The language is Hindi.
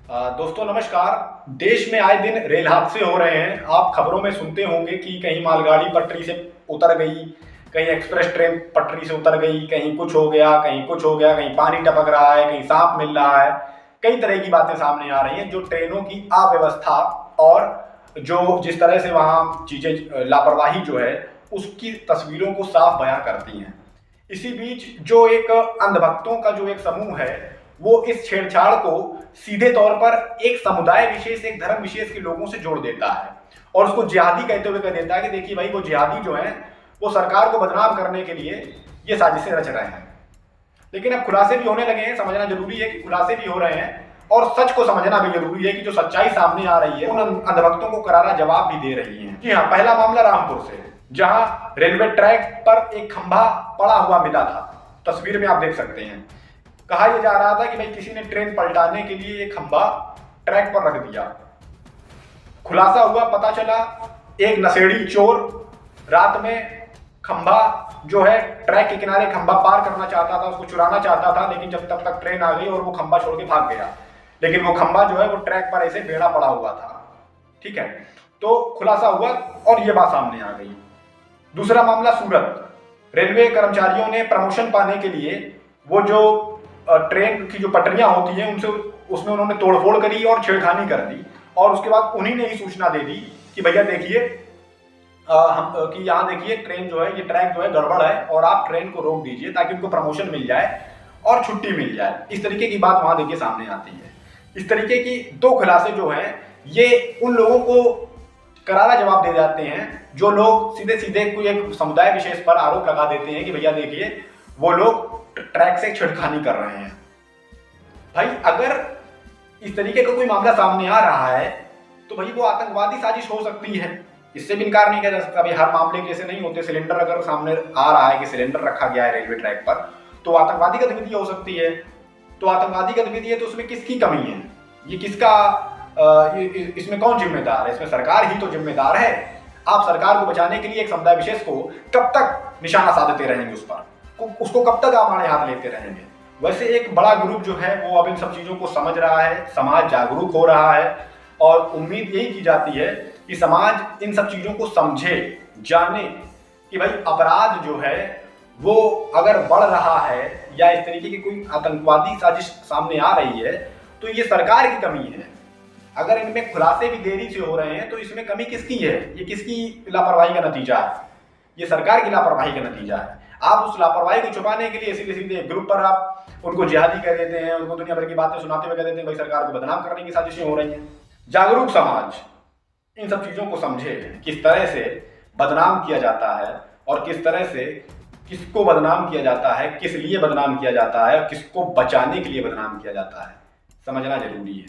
दोस्तों नमस्कार। देश में आए दिन रेल हादसे हो रहे हैं। आप खबरों में सुनते होंगे कि कहीं मालगाड़ी पटरी से उतर गई, कहीं एक्सप्रेस ट्रेन पटरी से उतर गई, कहीं कुछ हो गया, कहीं कुछ हो गया, कहीं पानी टपक रहा है, कहीं सांप मिल रहा है। कई तरह की बातें सामने आ रही हैं जो ट्रेनों की अव्यवस्था और जो जिस तरह से वहाँ चीज़ें लापरवाही जो है उसकी तस्वीरों को साफ बयां करती हैं। इसी बीच जो एक अंधभक्तों का जो एक समूह है वो इस छेड़छाड़ को सीधे तौर पर एक समुदाय विशेष, एक धर्म विशेष के लोगों से जोड़ देता है और उसको जिहादी कहते हुए कह देता है कि देखिए भाई, वो जिहादी जो है वो सरकार को बदनाम करने के लिए ये साजिशें रच रहे हैं। लेकिन अब खुलासे भी होने लगे हैं। समझना जरूरी है कि खुलासे भी हो रहे हैं और सच को समझना भी जरूरी है कि जो सच्चाई सामने आ रही है उन अंधभक्तों को करारा जवाब भी दे रही है। जी हाँ, पहला मामला रामपुर से, जहां रेलवे ट्रैक पर एक खंभा पड़ा हुआ मिला था। तस्वीर में आप देख सकते हैं। कहा यह जा रहा था कि भाई किसी ने ट्रेन पलटाने के लिए एक खंभा ट्रैक पर रख दिया। खुलासा हुआ, पता चला एक नशेड़ी चोर रात में खंभा जो है ट्रैक के किनारे खंभा पार करना चाहता था, उसको चुराना चाहता था, लेकिन जब तब तक ट्रेन आ गई और वो खंभा छोड़ के भाग गया। लेकिन वो खंभा जो है वो ट्रैक पर ऐसे बेड़ा पड़ा हुआ था। ठीक है, तो खुलासा हुआ और ये बात सामने आ गई। दूसरा मामला सूरत, रेलवे कर्मचारियों ने प्रमोशन पाने के लिए वो जो ट्रेन की जो पटरियां होती हैं उनसे उसमें उन्होंने तोड़फोड़ करी और छेड़खानी कर दी और उसके बाद उन्हीं ने ही सूचना दे दी कि भैया देखिए कि यहाँ देखिए ट्रेन जो है, ये ट्रैक जो है गड़बड़ है और आप ट्रेन को रोक दीजिए ताकि उनको प्रमोशन मिल जाए और छुट्टी मिल जाए। इस तरीके की बात वहां देखिए सामने आती है। इस तरीके की दो खुलासे जो हैं ये उन लोगों को करारा जवाब दे जाते हैं जो लोग सीधे सीधे कोई एक समुदाय विशेष पर आरोप लगा देते हैं कि भैया देखिए वो लोग ट्रैक से छेड़खानी कर रहे हैं। भाई अगर इस तरीके का कोई मामला सामने आ रहा है तो भाई वो आतंकवादी साजिश हो सकती है, इससे भी इनकार नहीं किया जा सकता। भाई हर मामले जैसे नहीं होते। सिलेंडर अगर सामने आ रहा है कि सिलेंडर रखा गया है रेलवे ट्रैक पर तो आतंकवादी गतिविधि हो सकती है। तो आतंकवादी गतिविधि है तो उसमें किसकी कमी है? ये किसका इसमें कौन जिम्मेदार है? इसमें सरकार ही तो जिम्मेदार है। आप सरकार को बचाने के लिए एक समुदाय विशेष को कब तक निशाना साधते रहेंगे, उस पर उसको कब तक आप आड़े हाथ लेते रहेंगे? वैसे एक बड़ा ग्रुप जो है वो अब इन सब चीजों को समझ रहा है, समाज जागरूक हो रहा है और उम्मीद यही की जाती है कि समाज इन सब चीजों को समझे, जाने कि भाई अपराध जो है वो अगर बढ़ रहा है या इस तरीके की कोई आतंकवादी साजिश सामने आ रही है तो ये सरकार की कमी है। अगर इनमें खुलासे भी देरी से हो रहे हैं तो इसमें कमी किसकी है? ये किसकी लापरवाही का नतीजा है? ये सरकार की लापरवाही का नतीजा है। आप उस लापरवाही को छुपाने के लिए सीधे सीधे ग्रुप पर आप उनको जिहादी कह देते हैं, उनको दुनिया भर की बातें सुनाते हुए कह देते हैं भाई सरकार को बदनाम करने की साजिशें हो रही हैं। जागरूक समाज इन सब चीजों को समझे, किस तरह से बदनाम किया जाता है और किस तरह से किसको बदनाम किया जाता है, किस लिए बदनाम किया जाता है और किसको बचाने के लिए बदनाम किया जाता है, समझना जरूरी है।